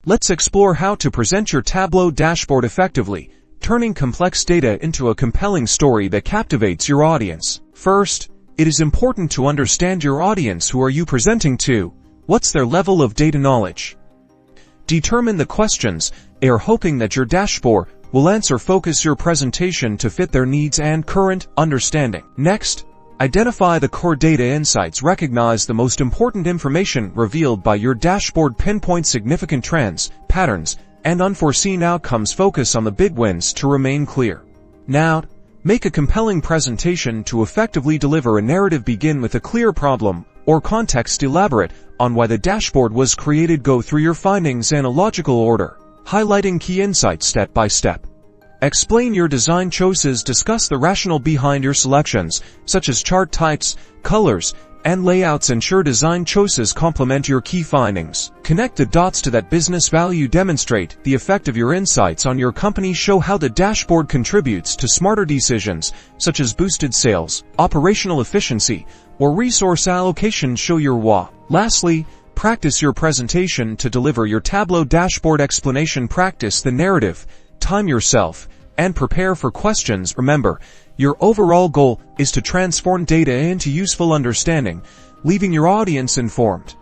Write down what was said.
Let's explore how to present your Tableau dashboard effectively, turning complex data into a compelling story that captivates your audience. First, it is important to understand your audience. Who are you presenting to? What's their level of data knowledge? Determine the questions they are hoping that your dashboard will answer. Focus your presentation to fit their needs and current understanding. Next, identify the core data insights. Recognize the most important information revealed by your dashboard. Pinpoint significant trends, patterns, and unforeseen outcomes. Focus on the big wins to remain clear. Now, make a compelling presentation to effectively deliver a narrative. Begin with a clear problem or context. Elaborate on why the dashboard was created. Go through your findings in a logical order, highlighting key insights step by step. Explain your design choices. Discuss the rationale behind your selections, such as chart types, colors, and layouts. Ensure design choices complement your key findings. Connect the dots to that business value. Demonstrate the effect of your insights on your company. Show how the dashboard contributes to smarter decisions, such as boosted sales, operational efficiency, or resource allocation. Show your why. Lastly, practice your presentation to deliver your Tableau dashboard explanation. Practice the narrative, time yourself, and prepare for questions. Remember, your overall goal is to transform data into useful understanding, leaving your audience informed.